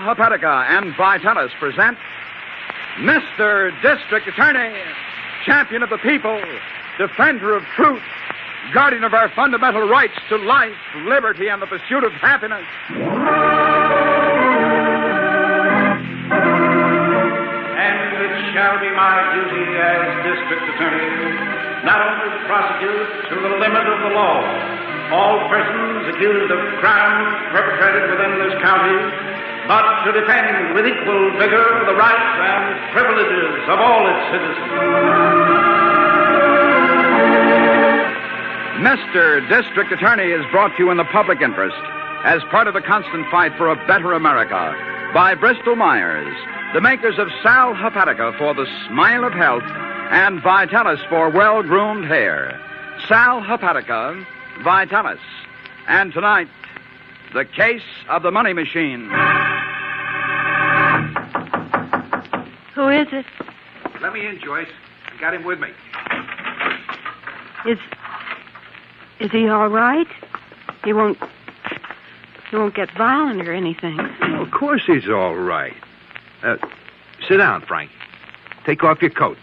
Hepatica and Vitalis present Mr. District Attorney, champion of the people, defender of truth, guardian of our fundamental rights to life, liberty, and the pursuit of happiness. And it shall be my duty as District Attorney not only to prosecute to the limit of the law all persons accused of crimes perpetrated within this county, but to defend with equal vigor the rights and privileges of all its citizens. Mr. District Attorney is brought to you in the public interest as part of the constant fight for a better America by Bristol Myers, the makers of Sal Hepatica for the smile of health and Vitalis for well-groomed hair. Sal Hepatica, Vitalis. And tonight, the case of the money machine. Who is it? Let me in, Joyce. I got him with me. Is he all right? He won't get violent or anything. Well, of course he's all right. Sit down, Frank. Take off your coat.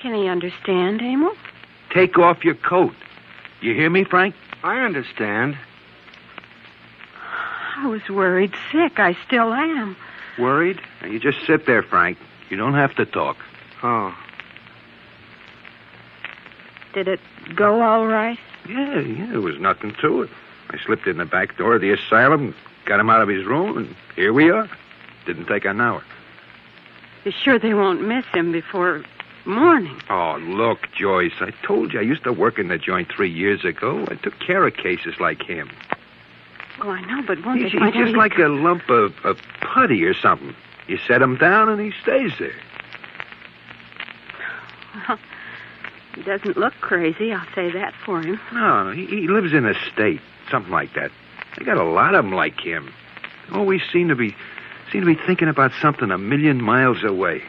Can he understand, Emil? Take off your coat. You hear me, Frank? I understand. I was worried sick. I still am. Worried? Now, you just sit there, Frank. You don't have to talk. Oh. Did it go all right? Yeah, there was nothing to it. I slipped in the back door of the asylum, got him out of his room, and here we are. Didn't take an hour. You're sure they won't miss him before morning? Oh, look, Joyce, I told you I used to work in the joint 3 years ago. I took care of cases like him. Oh, I know, but won't He's they find just like a lump of putty or something. You set him down and he stays there. Well, he doesn't look crazy, I'll say that for him. No, he lives in a state, something like that. They got a lot of them like him. Always seem to be thinking about something a million miles away.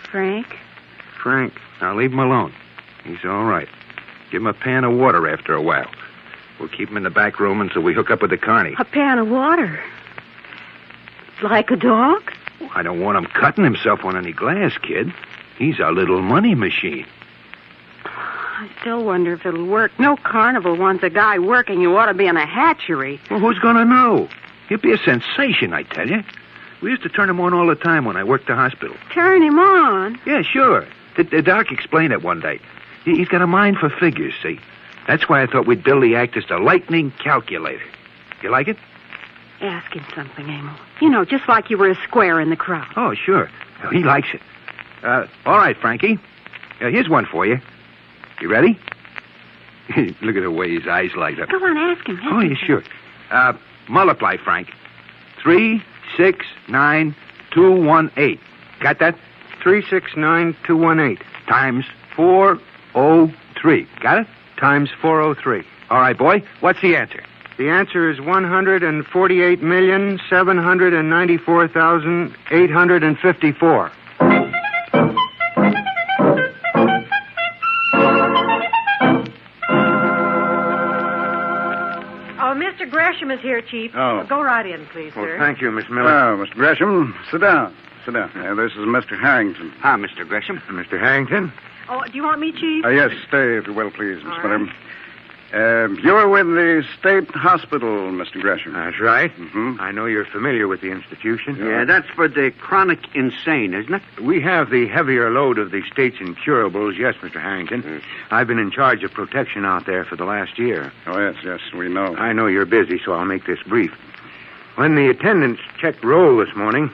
Frank? Frank. Now leave him alone. He's all right. Give him a pan of water after a while. We'll keep him in the back room until we hook up with the carny. A pan of water? Like a dog? I don't want him cutting himself on any glass, kid. He's a little money machine. I still wonder if it'll work. No carnival wants a guy working who ought to be in a hatchery. Well, who's going to know? He'll be a sensation, I tell you. We used to turn him on all the time when I worked the hospital. Turn him on? Yeah, sure. The doc explained it one day. He's got a mind for figures, see? That's why I thought we'd build the act as the lightning calculator. You like it? Ask him something, Emil. You know, just like you were a square in the crowd. Oh, sure. He likes it. All right, Frankie. Here's one for you. You ready? Look at the way his eyes light up. Go on, ask him. Oh, yeah, sure. Multiply, Frank. 3, 6, 9, 2, 1, 8. Got that? 369218. Times 403. Got it? Times 403. All right, boy. What's the answer? The answer is 148,794,854. Oh, Mr. Gresham is here, Chief. Oh. Go right in, please, sir. Thank you, Miss Miller. Mr. Gresham, sit down. Sit down. This is Mr. Harrington. Ah, Mr. Gresham. Mr. Harrington? Oh, do you want me, Chief? Yes, stay if you will, please, Miss All Miller. right. You're with the state hospital, Mr. Gresham. That's right. Mm-hmm. I know you're familiar with the institution. Yeah, that's for the chronic insane, isn't it? We have the heavier load of the state's incurables, yes, Mr. Harrington. I've been in charge of protection out there for the last year. Oh, yes, we know. I know you're busy, so I'll make this brief. When the attendants checked roll this morning,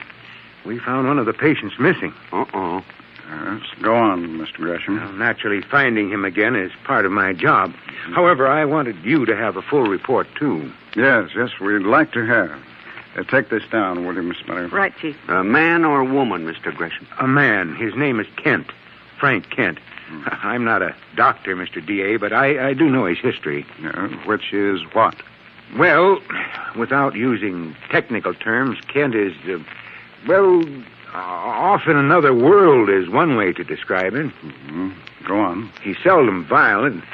we found one of the patients missing. Uh-oh. Yes, go on, Mr. Gresham. Well, naturally, finding him again is part of my job. However, I wanted you to have a full report, too. Yes, we'd like to have. Take this down, will you, Miss Miller? Right, Chief. A man or a woman, Mr. Gresham? A man. His name is Kent. Frank Kent. I'm not a doctor, Mr. D.A., but I do know his history. Which is what? Well, without using technical terms, Kent is, off in another world is one way to describe it. Mm-hmm. Go on. He's seldom violent.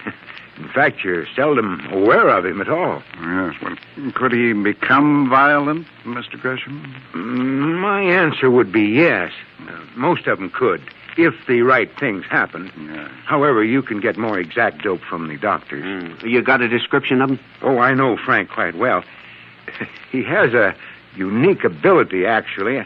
In fact, you're seldom aware of him at all. Yes, well, could he become violent, Mr. Gresham? My answer would be yes. Most of them could, if the right things happen. Yeah. However, you can get more exact dope from the doctors. You got a description of him? Oh, I know Frank quite well. He has a unique ability, actually.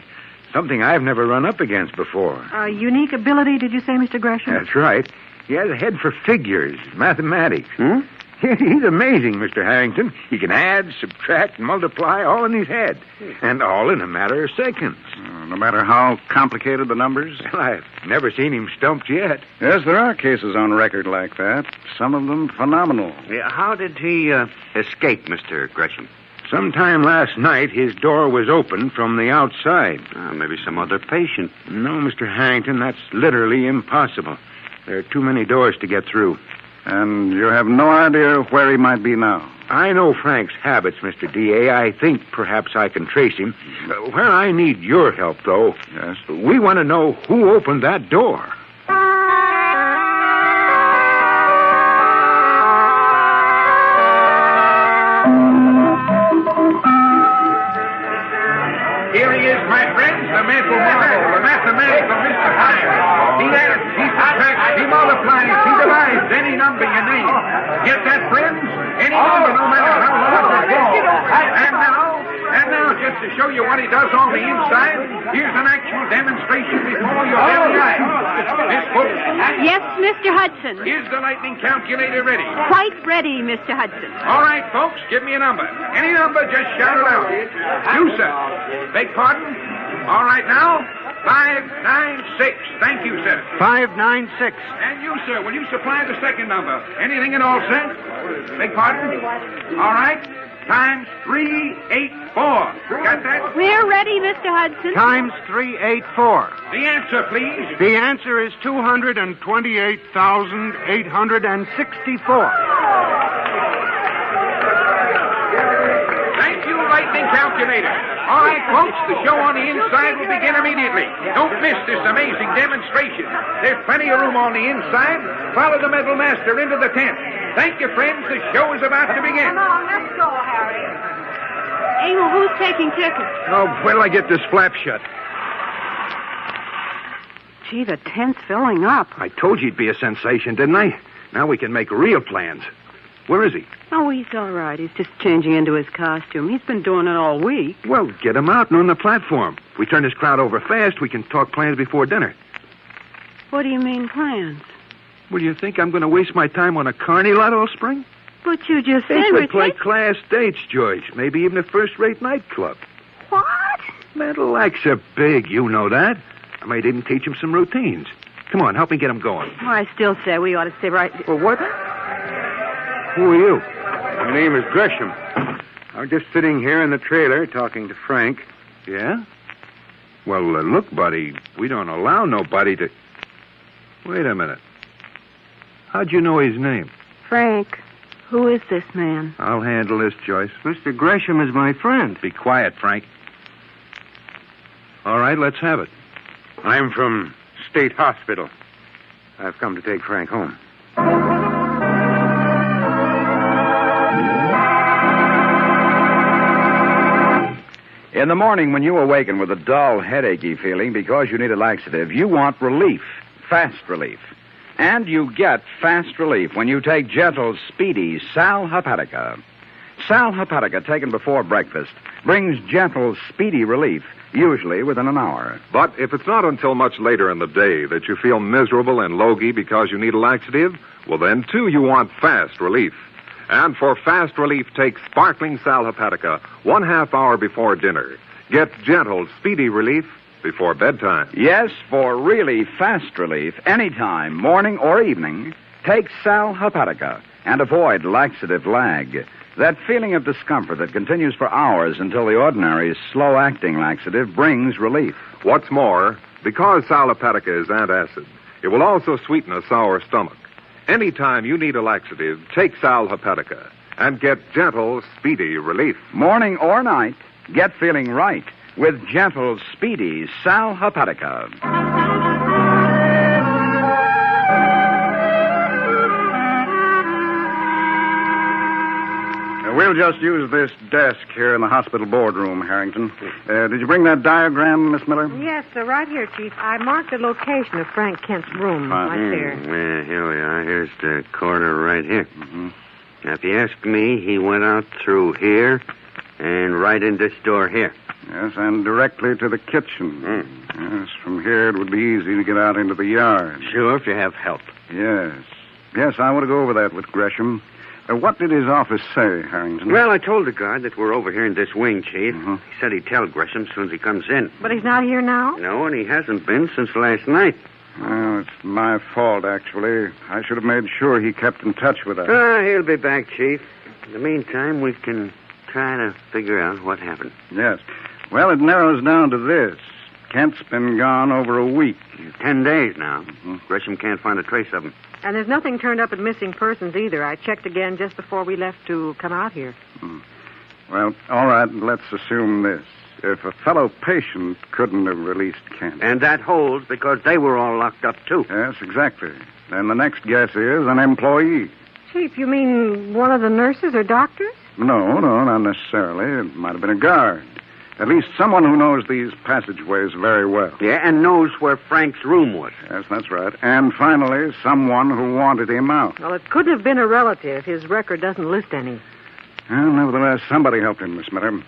Something I've never run up against before. A unique ability, did you say, Mr. Gresham? That's right. He has a head for figures, mathematics. Hmm? He's amazing, Mr. Harrington. He can add, subtract, multiply, all in his head. And all in a matter of seconds. No matter how complicated the numbers? Well, I've never seen him stumped yet. Yes, there are cases on record like that. Some of them phenomenal. Yeah, how did he escape, Mr. Gresham? Sometime last night, his door was open from the outside. Maybe some other patient. No, Mr. Harrington, that's literally impossible. There are too many doors to get through. And you have no idea where he might be now? I know Frank's habits, Mr. D.A. I think perhaps I can trace him. Where I need your help, though, Yes? we want to know who opened that door. Here he is, my friends, the mental model, the mathematical Mr. Hines. He adds, he subtracts, he multiplies, he divides any number you name. Get that, friends? Any number, no matter how large or small. And now, just to show you what he does on the inside, here's an actual demonstration before your very eyes. Miss Book, Yes, Mr. Hudson. is the lightning calculator ready? Quite ready, Mr. Hudson. All right, folks, give me a number. Any number, just shout it out. You, sir. Beg pardon? All right, now, 596. Thank you, sir. 596. And you, sir, will you supply the second number? Anything at all, sir? Beg pardon? All right. Times 384. Got that? We're ready, Mr. Hudson. Times 384. The answer, please. The answer is 228,864. Thank you, lightning calculator. All right, folks, the show on the inside will begin immediately. Don't miss this amazing demonstration. There's plenty of room on the inside. Follow the metal master into the tent. Thank you, friends. The show is about to begin. Come on, let's go, Harry. Abel, who's taking tickets? Oh, wait till I get this flap shut. Gee, the tent's filling up. I told you he'd be a sensation, didn't I? Now we can make real plans. Where is he? Oh, he's all right. He's just changing into his costume. He's been doing it all week. Well, get him out and on the platform. If we turn this crowd over fast, we can talk plans before dinner. What do you mean, plans? Well, you think I'm going to waste my time on a carny lot all spring? But you just said They we're could play taking... class dates, Joyce. Maybe even a first-rate nightclub. What? Metalaxa big, you know that. I might even teach him some routines. Come on, help me get him going. Well, I still say we ought to stay right... Well, what? Who are you? My name is Gresham. I'm just sitting here in the trailer talking to Frank. Yeah? Well, look, buddy, we don't allow nobody to... Wait a minute. How'd you know his name? Frank, who is this man? I'll handle this, Joyce. Mr. Gresham is my friend. Be quiet, Frank. All right, let's have it. I'm from State Hospital. I've come to take Frank home. In the morning, when you awaken with a dull, headachy feeling because you need a laxative, you want relief, fast relief. And you get fast relief when you take Gentle's Speedy Sal Hepatica. Sal Hepatica, taken before breakfast, brings Gentle's speedy relief, usually within an hour. But if it's not until much later in the day that you feel miserable and logy because you need a laxative, well, then, too, you want fast relief. And for fast relief, take sparkling Sal Hepatica 1/2 hour before dinner. Get Gentle's Speedy Relief before bedtime. Yes, for really fast relief, anytime, morning or evening, take Sal Hepatica and avoid laxative lag. That feeling of discomfort that continues for hours until the ordinary slow-acting laxative brings relief. What's more, because Sal Hepatica is antacid, it will also sweeten a sour stomach. Anytime you need a laxative, take Sal Hepatica and get Gentle Speedy Relief. Morning or night, get feeling right with Gentle Speedy Sal Hepatica. We'll just use this desk here in the hospital boardroom, Harrington. Did you bring that diagram, Miss Miller? Yes, sir, right here, Chief. I marked the location of Frank Kent's room right there. Well, here we are. Here's the corridor right here. Mm-hmm. Now, if you ask me, he went out through here and right in this door here. Yes, and directly to the kitchen. Yes, from here it would be easy to get out into the yard. Sure, if you have help. Yes. Yes, I want to go over that with Gresham. What did his office say, Harrington? Well, I told the guard that we're over here in this wing, Chief. Mm-hmm. He said he'd tell Gresham as soon as he comes in. But he's not here now? No, and he hasn't been since last night. Well, it's my fault, actually. I should have made sure he kept in touch with us. He'll be back, Chief. In the meantime, we can try to figure out what happened. Yes. Well, it narrows down to this. Kent's been gone over a week. 10 days now. Mm-hmm. Gresham can't find a trace of him. And there's nothing turned up at missing persons either. I checked again just before we left to come out here. Well, all right, let's assume this. If a fellow patient couldn't have released Kent. And that holds because they were all locked up, too. Yes, exactly. Then the next guess is an employee. Chief, you mean one of the nurses or doctors? No, not necessarily. It might have been a guard. At least someone who knows these passageways very well. Yeah, and knows where Frank's room was. Yes, that's right. And finally, someone who wanted him out. Well, it couldn't have been a relative. His record doesn't list any. Well, nevertheless, somebody helped him, Miss Miller.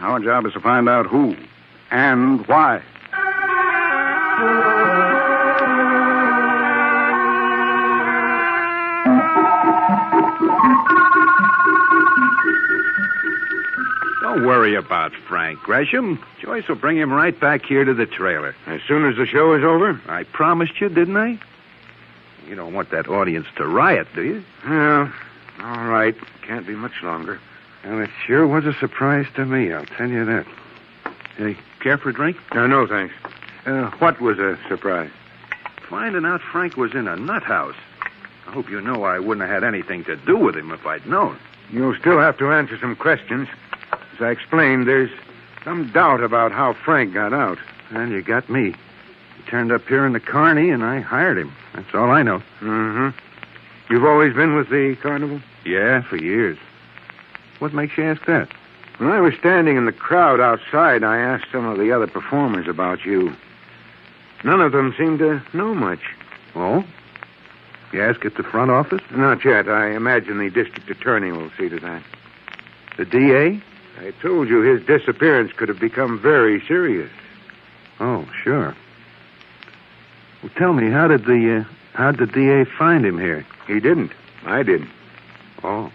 Our job is to find out who and why. Don't worry about Frank, Gresham. Joyce will bring him right back here to the trailer. As soon as the show is over? I promised you, didn't I? You don't want that audience to riot, do you? Well, all right. Can't be much longer. Well, it sure was a surprise to me, I'll tell you that. Hey, care for a drink? No, thanks. What was a surprise? Finding out Frank was in a nut house. I hope you know I wouldn't have had anything to do with him if I'd known. You'll still have to answer some questions. As I explained, there's some doubt about how Frank got out. And you got me. He turned up here in the Carney, and I hired him. That's all I know. Mm-hmm. You've always been with the carnival? Yeah, for years. What makes you ask that? When I was standing in the crowd outside, I asked some of the other performers about you. None of them seemed to know much. Oh? You ask at the front office? Not yet. I imagine the district attorney will see to that. The DA? I told you his disappearance could have become very serious. Oh, sure. Well, tell me, how'd the DA find him here? He didn't. I did. Oh.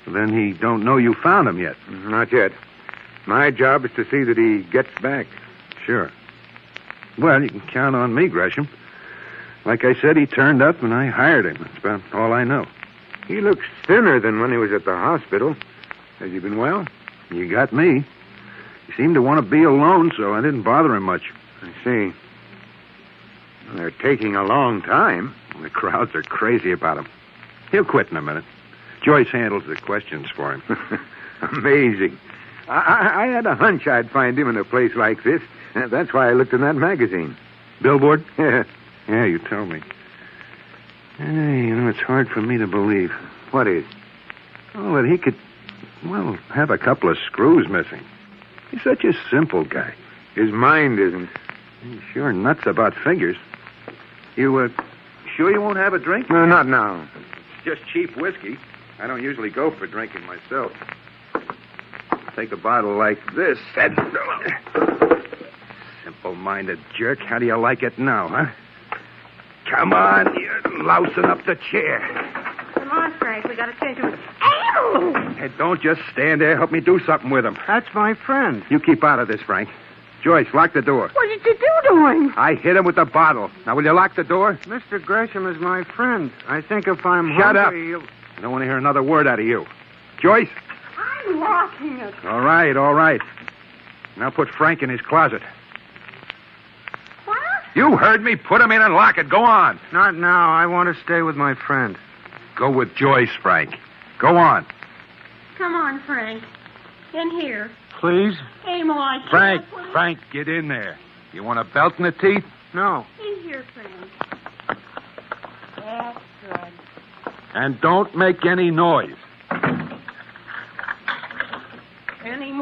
Then he don't know you found him yet. Not yet. My job is to see that he gets back. Sure. Well, you can count on me, Gresham. Like I said, he turned up and I hired him. That's about all I know. He looks thinner than when he was at the hospital. Has he been well? You got me. He seemed to want to be alone, so I didn't bother him much. I see. Well, they're taking a long time. The crowds are crazy about him. He'll quit in a minute. Joyce handles the questions for him. Amazing. I had a hunch I'd find him in a place like this. That's why I looked in that magazine. Billboard? Yeah. Yeah, you told me. Hey, it's hard for me to believe. What is? Oh, that he could, have a couple of screws missing. He's such a simple guy. His mind isn't. He's sure nuts about figures. You, sure you won't have a drink? No, not now. It's just cheap whiskey. I don't usually go for drinking myself. Take a bottle like this. Simple-minded jerk. How do you like it now, huh? Come on, you're lousing up the chair. Come on, Frank. We got to change him. Ow! Hey, don't just stand there. Help me do something with him. That's my friend. You keep out of this, Frank. Joyce, lock the door. What did you do to him? I hit him with the bottle. Now, will you lock the door? Mr. Gresham is my friend. I think if I'm Shut hungry, up. I don't want to hear another word out of you. Joyce? I'm locking it. All right. Now put Frank in his closet. What? You heard me. Put him in and lock it. Go on. Not now. I want to stay with my friend. Go with Joyce, Frank. Go on. Come on, Frank. In here. Please? Aim like Frank, get in there. You want a belt in the teeth? No. In here, Frank. That's good. And don't make any noise.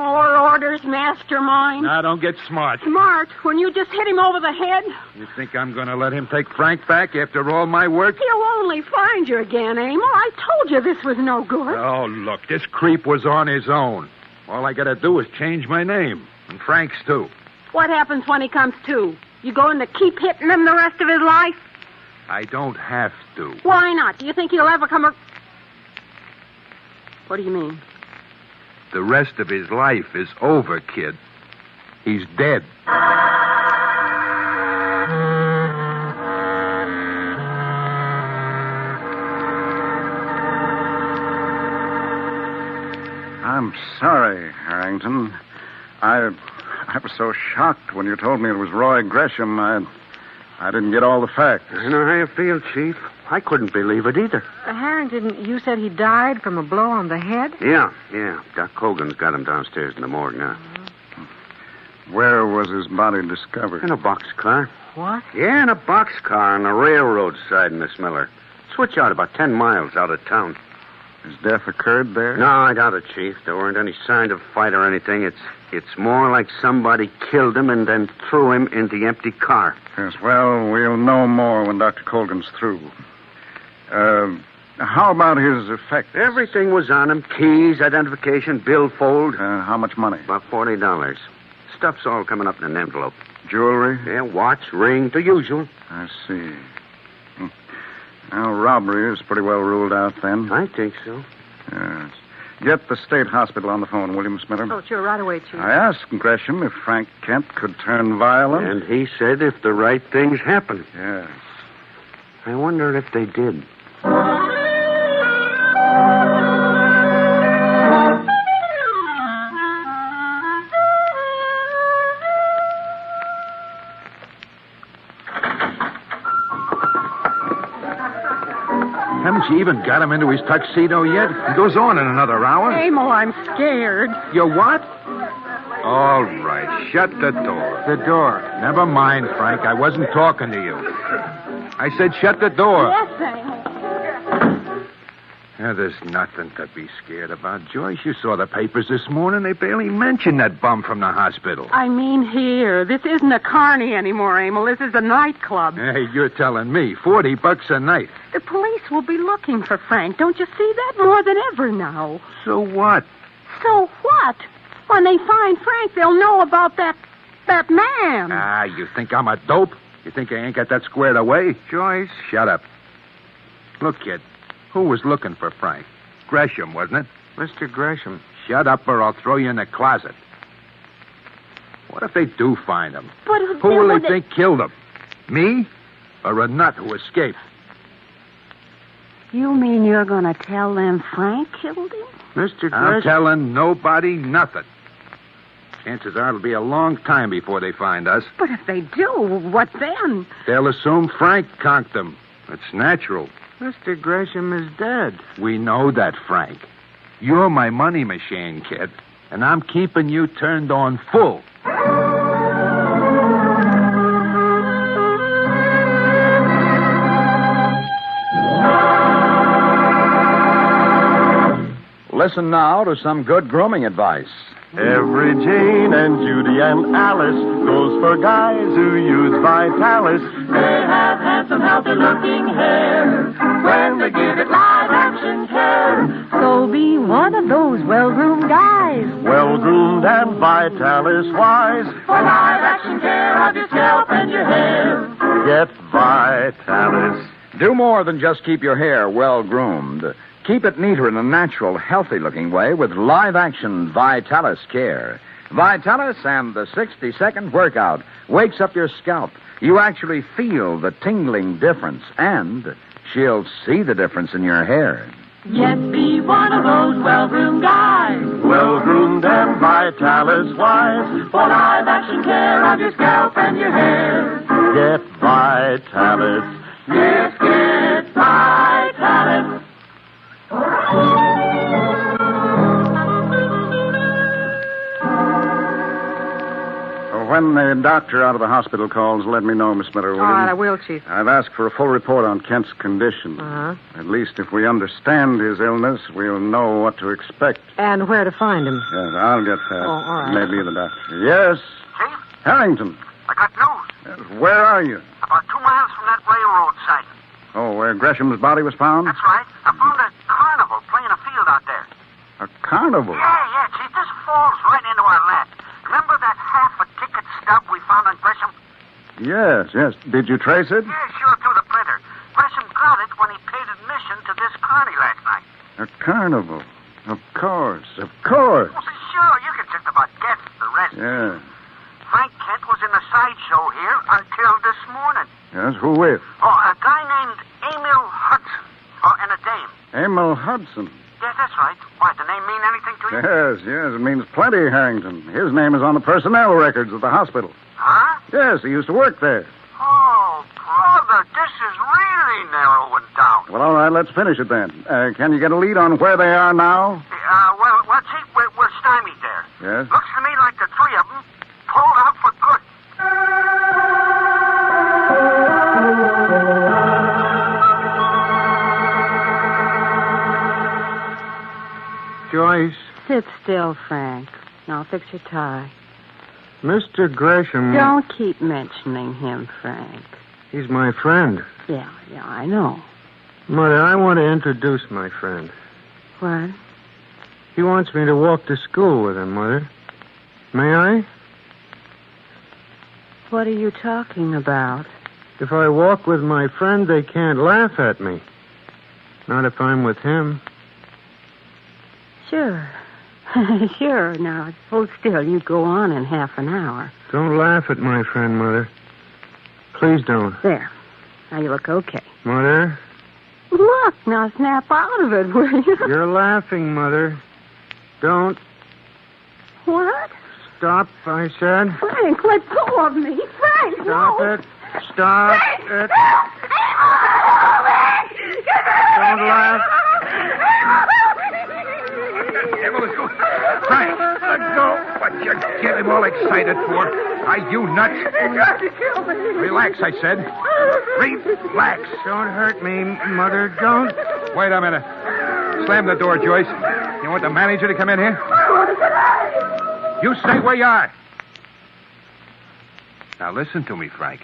More orders, mastermind. Now, don't get smart. Smart, when you just hit him over the head. You think I'm going to let him take Frank back after all my work? He'll only find you again, Emil. I told you this was no good. Oh, look, this creep was on his own. All I got to do is change my name. And Frank's, too. What happens when he comes to? You going to keep hitting him the rest of his life? I don't have to. Why not? Do you think he'll ever come... What do you mean? The rest of his life is over, kid. He's dead. I'm sorry, Harrington. I was so shocked when you told me it was Roy Gresham. I didn't get all the facts. I know how you feel, Chief. I couldn't believe it either. Harrington, you said he died from a blow on the head? Yeah. Doc Hogan's got him downstairs in the morgue now. Where was his body discovered? In a boxcar. What? Yeah, in a boxcar on the railroad side in Miss Miller. Switch out about 10 miles out of town. His death occurred there? No, I doubt it, Chief. There weren't any signs of fight or anything. It's more like somebody killed him and then threw him in the empty car. Yes, well, we'll know more when Dr. Colgan's through. How about his effects? Everything was on him. Keys, identification, billfold. How much money? About $40. Stuff's all coming up in an envelope. Jewelry? Yeah, watch, ring, the usual. I see. Now, robbery is pretty well ruled out then. I think so. Yes. Get the state hospital on the phone, will you, Miss Miller? Oh, sure, right away, Chief. I asked Gresham if Frank Kent could turn violent. And he said if the right things happen. Yes. I wonder if they did. Haven't you even got him into his tuxedo yet? He goes on in another hour. Emil, I'm scared. You what? All right, shut the door. The door. Never mind, Frank. I wasn't talking to you. I said shut the door. Yes, Emil. There's nothing to be scared about, Joyce. You saw the papers this morning. They barely mentioned that bum from the hospital. I mean here. This isn't a carny anymore, Emil. This is a nightclub. Hey, you're telling me. $40 a night. The police will be looking for Frank. Don't you see that? More than ever now. So what? So what? When they find Frank, they'll know about that man. You think I'm a dope? You think I ain't got that squared away? Joyce, shut up. Look, kid, who was looking for Frank? Gresham, wasn't it? Mr. Gresham. Shut up or I'll throw you in the closet. What if they do find him? But Who will they think killed him? Me? Or a nut who escaped? You mean you're going to tell them Frank killed him? Mr. Gresham. I'm telling nobody nothing. Chances are it'll be a long time before they find us. But if they do, what then? They'll assume Frank conked them. It's natural. Mr. Gresham is dead. We know that, Frank. You're my money machine, kid. And I'm keeping you turned on full. Listen now to some good grooming advice. Every Jane and Judy and Alice goes for guys who use Vitalis. They have handsome, healthy-looking hair when they give it live action care. So be one of those well-groomed guys. Well-groomed and Vitalis-wise. For live action care of your scalp and your hair. Get Vitalis. Do more than just keep your hair well groomed. Keep it neater in a natural, healthy-looking way with live-action Vitalis Care. Vitalis and the 60-second workout wakes up your scalp. You actually feel the tingling difference, and she'll see the difference in your hair. Yes, be one of those well-groomed guys. Well-groomed and Vitalis-wise. For live action care of your scalp and your hair. Get Vitalis. Yes, get Vitalis. when the doctor out of the hospital calls, let me know, Miss Miller. All right, I will, Chief. I've asked for a full report on Kent's condition. Uh-huh. At least if we understand his illness, we'll know what to expect. And where to find him. Yes, I'll get that. Oh, all right. Maybe the doctor. Yes? Chief, Harrington. I got news. Yes, where are you? About 2 miles from that railroad site. Oh, where Gresham's body was found? That's right. I found a carnival playing a field out there. A carnival? Yeah, Chief. This falls right into our lap. Remember that half-a-ticket stub we found on Gresham? Yes. Did you trace it? Yeah, sure, through the printer. Gresham got it when he paid admission to this carny last night. A carnival. Of course. Well, sure, you can just about guess the rest. Yeah. Frank Kent was in the sideshow here until this morning. Yes, who with? Oh, a guy named Emil Hudson. Oh, and a dame. Emil Hudson. Yes, that's right. Why, the name mean anything to you? Yes, it means plenty, Harrington. His name is on the personnel records of the hospital. Huh? Yes, he used to work there. Oh, brother, this is really narrowing down. Well, all right, let's finish it then. Can you get a lead on where they are now? Well, Chief, we're stymied there. Yes? Looks to me like the three of them pulled out for good. Joyce. Sit still, Frank. Now fix your tie. Mr. Gresham... Don't keep mentioning him, Frank. He's my friend. Yeah, I know. Mother, I want to introduce my friend. What? He wants me to walk to school with him, Mother. May I? What are you talking about? If I walk with my friend, they can't laugh at me. Not if I'm with him. Sure. Sure. Now, hold still. You go on in half an hour. Don't laugh at my friend, Mother. Please don't. There. Now you look okay. Mother? Look, now snap out of it, will you? You're laughing, Mother. Don't. What? Stop, I said. Frank, let go of me. Frank, Stop no. it. Stop Frank, it. Don't laugh. Frank, let go. What you get him all excited for? Are you nuts? You're going to kill me. Relax, I said. Relax. Don't hurt me, Mother. Don't. Wait a minute. Slam the door, Joyce. You want the manager to come in here? I want to get out. You stay where you are. Now listen to me, Frank.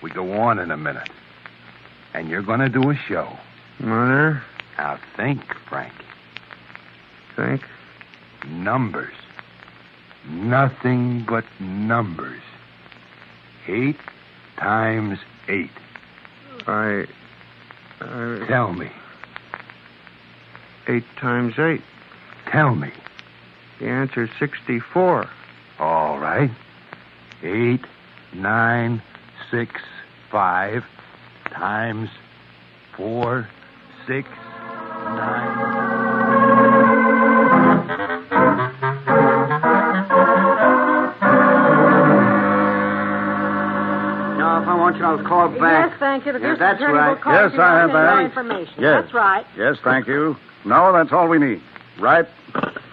We go on in a minute. And you're going to do a show. Mother? Now think, Frank. Think? Numbers. Nothing but numbers. 8 times 8. Tell me. 8 times 8. Tell me. The answer's 64. All right. 8, 9, 6, 5 times 4, 6, 9. I'll call back. Yes, thank you. The Yes, district that's attorney right. will call Yes, you I have and more that. information. Yes. That's right. Yes, thank you. No, that's all we need. Right?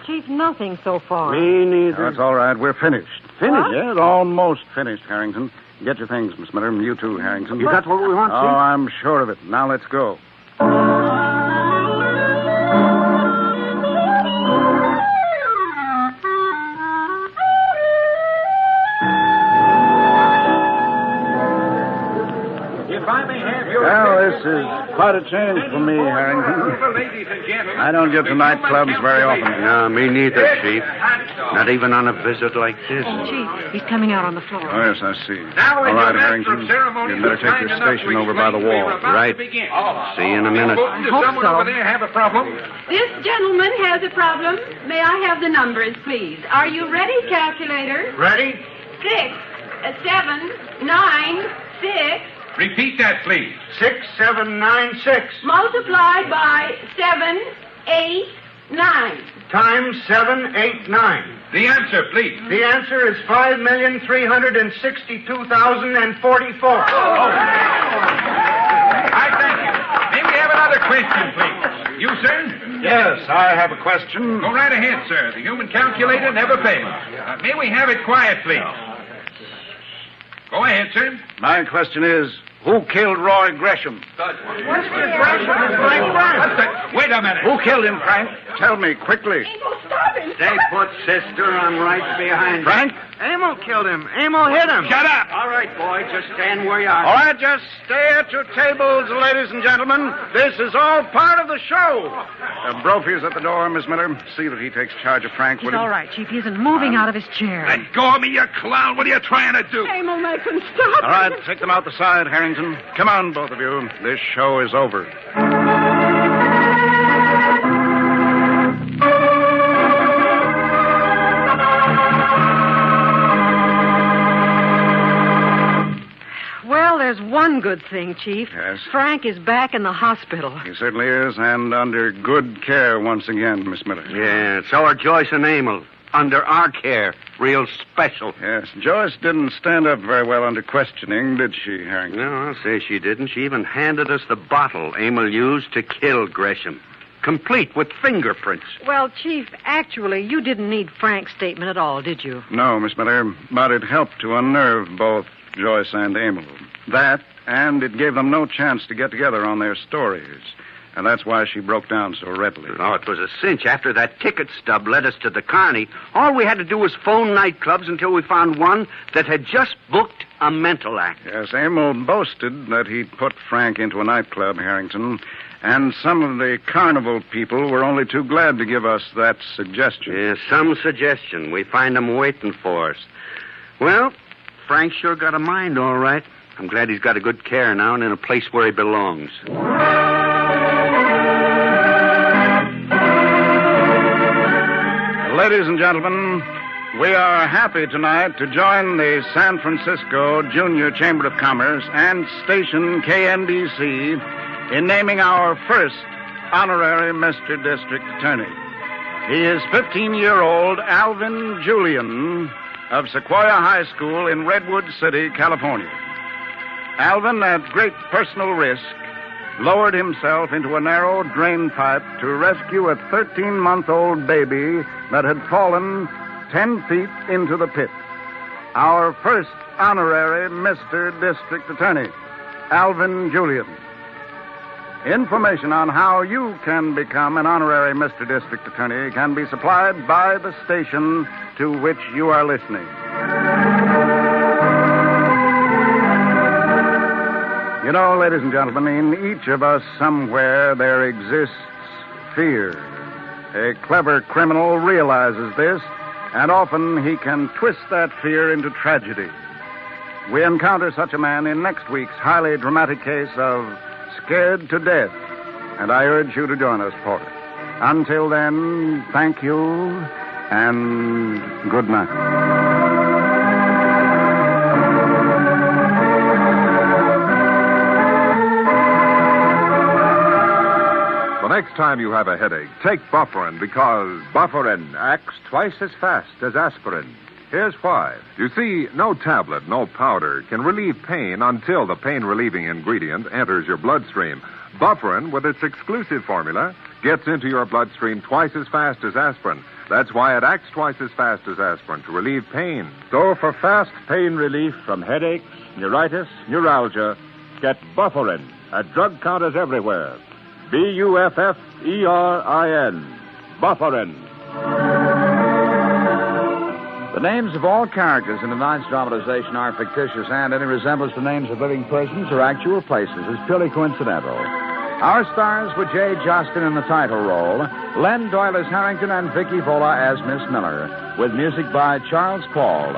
Chief, nothing so far. Me neither. That's all right. We're finished. Finished? Yes, almost finished, Harrington. Get your things, Miss Miller. You too, Harrington. You got what we want, Oh, Chief? I'm sure of it. Now let's go. If I may have your Well, this is quite a change for me, Harrington. ladies and gentlemen. I don't get to nightclubs very often. No, me neither, Chief. Not even on a visit like this. Chief, he's coming out on the floor. Oh, yes, I see. Now, All as right, your master Harrington. of ceremonies You'd better is take kind your enough to station over by the explain, wall. we're about Right. to begin. See you in a minute. Does hope someone so. over there have a problem? This gentleman has a problem. May I have the numbers, please? Are you ready, calculator? Ready? 6, 7, 9, 6, Repeat that, please. 6796 multiplied by 7, 8, 9. times 789. The answer, please. The answer is 5,362,044. I thank you. May we have another question, please? You, sir? Yes, I have a question. Go right ahead, sir. The human calculator never fails. May we have it quiet, please? Go ahead, sir. My question is, who killed Roy Gresham? Wait a minute. Who killed him, Frank? Tell me quickly. Stay put, sister. I'm right behind Frank? Amo killed him. Amo hit him. Shut up. All right, boy. Just stand where you are. All right, just stay at your tables, ladies and gentlemen. This is all part of the show. Brophy's at the door, Miss Miller. See that he takes charge of Frank, He's will you? all right, Chief. He isn't moving out of his chair. Let go of me, you clown. What are you trying to do? Amo, make him stop. All right, take them out the side, Harrington. Come on, both of you. This show is over. Well, there's one good thing, Chief. Yes? Frank is back in the hospital. He certainly is, and under good care once again, Miss Miller. Yeah, so are Joyce and Emil. Under our care. Real special. Yes, Joyce didn't stand up very well under questioning, did she, Harrington? No, I'll say she didn't. She even handed us the bottle Emil used to kill Gresham. Complete with fingerprints. Well, Chief, actually, you didn't need Frank's statement at all, did you? No, Miss Miller, but it helped to unnerve both Joyce and Emil. That, and it gave them no chance to get together on their stories. And that's why she broke down so readily. Oh, it was a cinch. After that ticket stub led us to the Carney, all we had to do was phone nightclubs until we found one that had just booked a mental act. Yes, Emil boasted that he'd put Frank into a nightclub, Harrington, and some of the carnival people were only too glad to give us that suggestion. Yeah, some suggestion. We find them waiting for us. Well, Frank sure got a mind, all right. I'm glad he's got a good care now and in a place where he belongs. Ladies and gentlemen, we are happy tonight to join the San Francisco Junior Chamber of Commerce and station KNDC in naming our first honorary Mr. District Attorney. He is 15-year-old Alvin Julian of Sequoia High School in Redwood City, California. Alvin, at great personal risk, lowered himself into a narrow drain pipe to rescue a 13-month-old baby that had fallen 10 feet into the pit. Our first honorary Mr. District Attorney, Alvin Julian. Information on how you can become an honorary Mr. District Attorney can be supplied by the station to which you are listening. You know, ladies and gentlemen, in each of us somewhere there exists fear. A clever criminal realizes this, and often he can twist that fear into tragedy. We encounter such a man in next week's highly dramatic case of Scared to Death, and I urge you to join us for it. Until then, thank you, and good night. The next time you have a headache, take Bufferin because Bufferin acts twice as fast as aspirin. Here's why. you see, no tablet, no powder can relieve pain until the pain-relieving ingredient enters your bloodstream. Bufferin, with its exclusive formula, gets into your bloodstream twice as fast as aspirin. That's why it acts twice as fast as aspirin to relieve pain. So for fast pain relief from headaches, neuritis, neuralgia, get Bufferin at drug counters everywhere. Bufferin. Bufferin. The names of all characters in tonight's dramatization are fictitious, and any resemblance to names of living persons or actual places is purely coincidental. Our stars were Jay Jostin in the title role, Len Doyle as Harrington, and Vicky Vola as Miss Miller, with music by Charles Paul.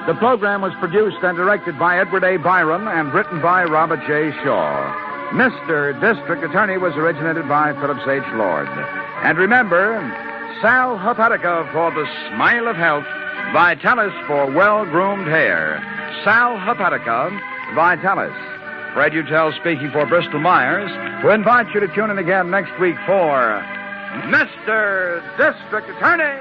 The program was produced and directed by Edward A. Byron and written by Robert J. Shaw. Mr. District Attorney was originated by Phillips H. Lord. And remember, Sal Hepatica for the smile of health, Vitalis for well-groomed hair. Sal Hepatica, Vitalis. Fred Utel speaking for Bristol Myers, who invite you to tune in again next week for Mr. District Attorney.